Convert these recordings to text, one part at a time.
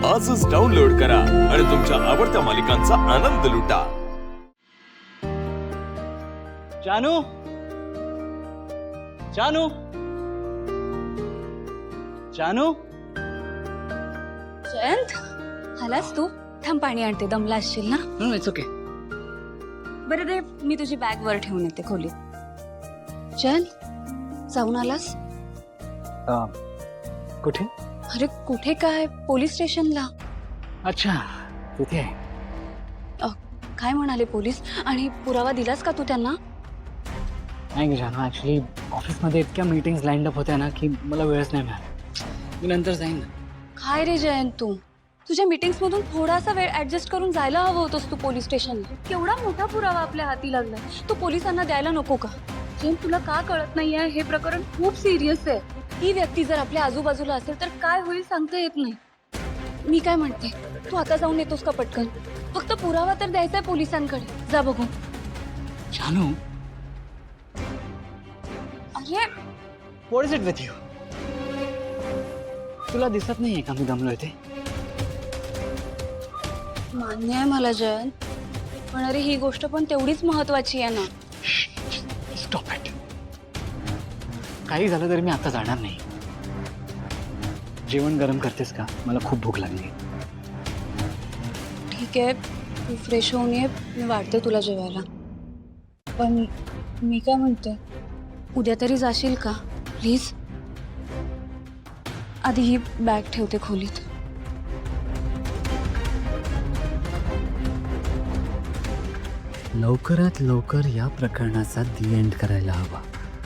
आजच डाउनलोड करा आणि तुमच्या आवडत्या मालिकांचा आनंद लुटा। जानू, जानू, जानू। जयंत, आलास तू? थांब, पाणी आणते. दमला असशील ना? It's okay. बरं दे, मी तुझी बॅग वर ठेवून येते खोलीत. जयंत, जाऊन आलास? कुठे? अरे कुठे काय, पोलीस स्टेशनला. अच्छा, तिथे आहे। काय म्हणाले पोलीस? आणि पुरावा दिलास का तू त्यांना? नाही जानू, ऍक्च्युली ऑफिसमध्ये इतक्या मीटिंग्स लाईन अप होत्या ना की मला वेळच नाही मिळाला. मी नंतर जाईन ना. काय रे जयंत, तू तुझ्या मीटिंग्स मधून थोडासा वेळ ऍडजस्ट करून जायला हवं होतंस तू पोलीस स्टेशनला. केवढा मोठा पुरावा आपल्या हाती लागला, तो पोलिसांना द्यायला नको का? जयंत, तुला का कळत नाहीये, हे प्रकरण खूप सिरियस आहे. ही व्यक्ती जर आपल्या आजूबाजूला असेल तर काय होईल सांगता येत नाही. मी काय म्हणते, तू आता जाऊन येतोस का पटकन? फक्त पुरावा तर द्यायचा आहे पोलिसांकडे. जा बघू. जानू, अरे what is it with you? तुला दिसत नाहीये का मी दमलोय ते? मान्य आहे मला जयंत, पण अरे ही गोष्ट पण तेवढीच महत्वाची आहे ना. Stop it. काही झालं तरी मी आता जाणार नाही. जेवण गरम करतेस का? मला खूप भूक लागली. ठीक आहे, तू फ्रेश होऊन ये, मी वाढते तुला जेवायला. पण मी काय म्हणते, उद्या तरी जाशील का प्लीज? आधी ही बॅग ठेवते खोलीत. लवकरात लवकर या प्रकरणाचा दी एंड करायला हवा,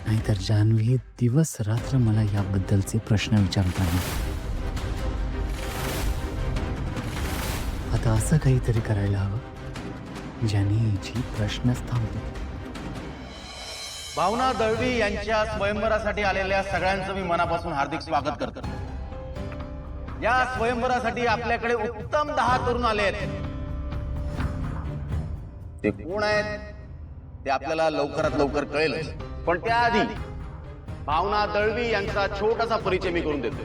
नाहीतर जान्हवी दिवस रात्र मला याबद्दलचे प्रश्न विचारत आहे. आता असं काहीतरी करायला हवं ज्याने हिची प्रश्नच थांबतो. भावना दळवी यांच्या स्वयंवरासाठी आलेल्या सगळ्यांचं मी मनापासून हार्दिक स्वागत करतो. या स्वयंवरासाठी आपल्याकडे उत्तम 10 तरुण आले आहेत. ते कोण आहेत ते आपल्याला लवकरात लवकर कळेल, पण त्याआधी भावना दळवी यांचा छोटासा परिचय मी करून देतो.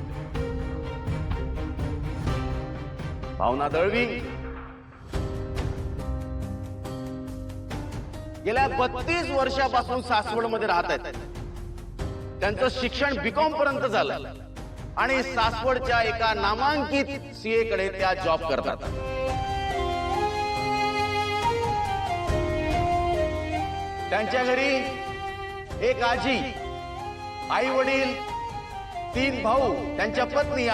भावना दळवी गेल्या 32 वर्षापासून सासवडमध्ये राहत आहेत. त्यांचं शिक्षण बीकॉम पर्यंत झालं आणि सासवडच्या एका नामांकित सीए कडे त्या जॉब करतात. त्यांच्या घरी एक आजी, आई वडील, 3 भाऊ, त्यांच्या पत्नी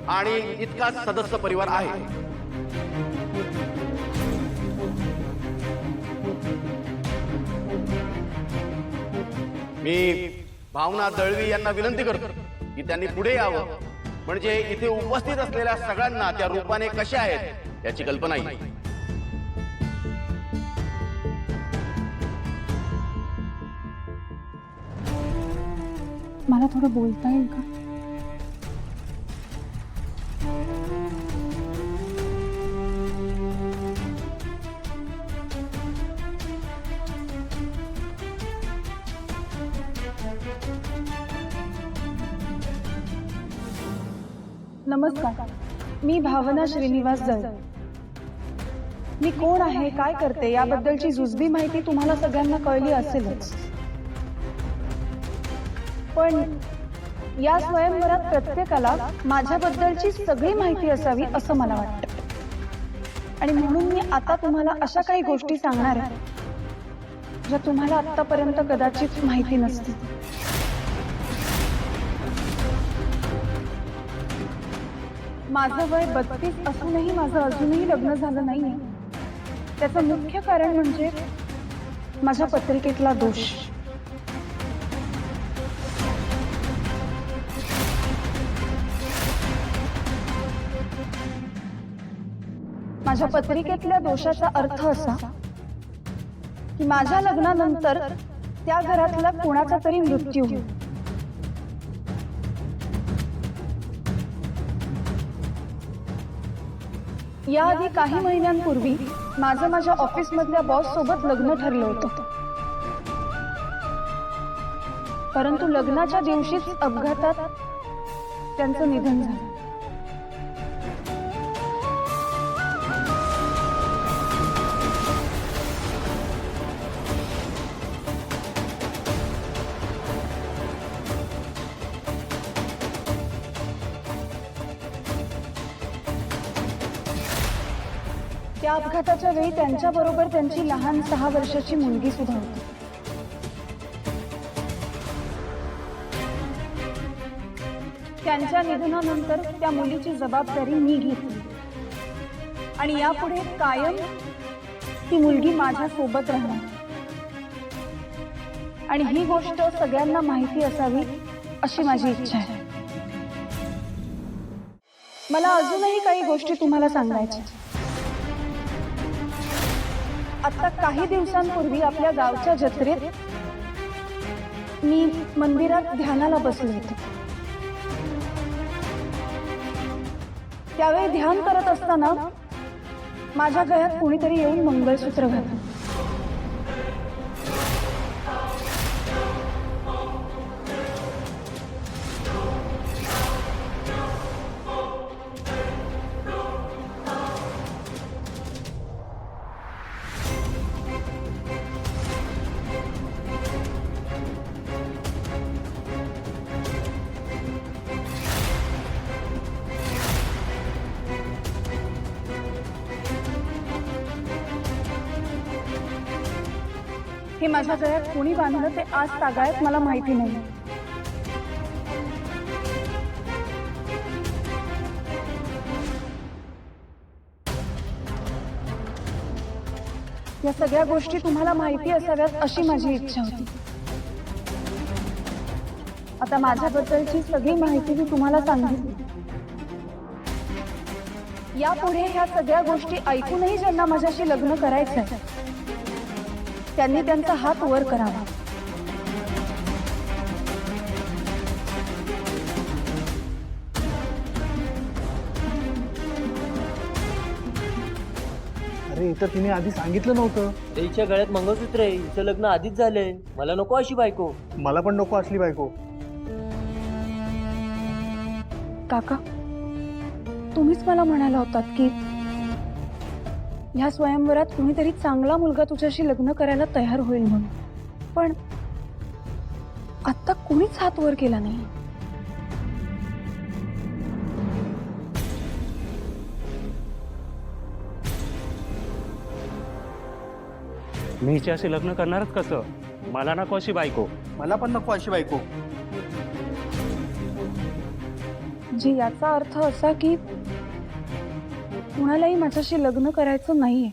आणि इतका सदस्य परिवार आहे. मी भावना दळवी यांना विनंती करतो की त्यांनी पुढे यावं, म्हणजे इथे उपस्थित असलेल्या सगळ्यांना त्या रूपाने कशा आहेत याची कल्पना येईल. मला थोडं बोलता येईल का? नमस्कार, मी भावना श्रीनिवास दळवी. मी कोण आहे, काय करते याबद्दलची जुजबी माहिती तुम्हाला सगळ्यांना कळली असेलच. पण या स्वयंवरात प्रत्येकाला माझ्याबद्दलची सगळी माहिती असावी असं मला वाटतं. आणि म्हणून मी आता तुम्हाला अशा काही गोष्टी सांगणार आहे ज्या तुम्हाला आतापर्यंत कदाचित माहिती नसतील. माझं वय 32 असूनही माझं अजूनही लग्न झालं नाहीये. त्याचं मुख्य कारण म्हणजे माझ्या पत्रिकेतला दोष. माझ्या पत्रिकेतल्या दोषाचा अर्थ असा की माझ्या लग्नानंतर त्या घरातला कोणाचा तरी मृत्यू होईल. याआधी काही महिन्यांपूर्वी माझं माझ्या ऑफिसमधल्या बॉस सोबत लग्न ठरलं होतं. परंतु लग्नाच्या दिवशीच अपघातात त्यांचं निधन झालं. त्या अपघाताच्या वेळी त्यांच्या बरोबर त्यांची लहान 6 वर्षाची मुलगी सुद्धा होती. त्यांच्या निधनानंतर त्या मुलीची जबाबदारी मी घेतली आणि यापुढे कायम ती मुलगी माझ्या सोबत राहणार आणि ही गोष्ट सगळ्यांना माहिती असावी अशी माझी इच्छा आहे. मला अजूनही काही गोष्टी तुम्हाला सांगायच्या. आता काही दिवसांपूर्वी आपल्या गावच्या जत्रेत मी मंदिरात ध्यानाला बसले होते. त्यावेळी ध्यान करत असताना माझ्या गळ्यात कोणीतरी येऊन मंगळसूत्र घातलं. हे माझ्या गळ्यात कोणी बांधलं ते आज तागायत मला माहिती नाही. या सगळ्या गोष्टी तुम्हाला माहिती असाव्यात अशी माझी इच्छा होती. आता माझ्याबद्दलची सगळी माहिती मी तुम्हाला सांगितली. यापुढे ह्या सगळ्या गोष्टी ऐकूनही ज्यांना माझ्याशी लग्न करायचंय त्यांनी त्यांचा हात वर करावा. अरे इथं तिने आधी सांगितलं नव्हतं. तिच्या गळ्यात मंगळसूत्र आहे. हिचं लग्न आधीच झालंय. मला नको अशी बायको. मला पण नको असली बायको. काका, तुम्हीच मला म्हणाला होतात की ह्या स्वयंवरात कुणीतरी चांगला मुलगा तुझ्याशी लग्न करायला तयार होईल म्हणून, पण आता कुणीच हात वर केला नाही. मी हिच्याशी लग्न करणारच कसं? मला नको अशी बायको. मला पण नको अशी बायको. जी याचा अर्थ असा की कुणालाही माझ्याशी लग्न करायचं नाहीये.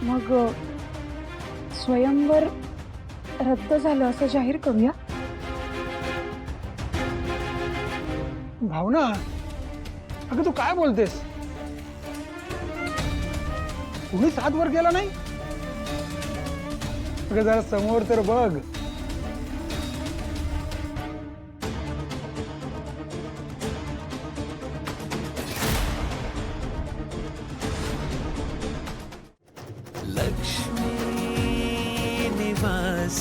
मग स्वयंवर रद्द झालं असं जाहीर करूया. भावना, अगं तू काय बोलतेस? कुणीच हात वर केला नाही? अगं जरा समोर तर बघ. लक्ष्मी निवास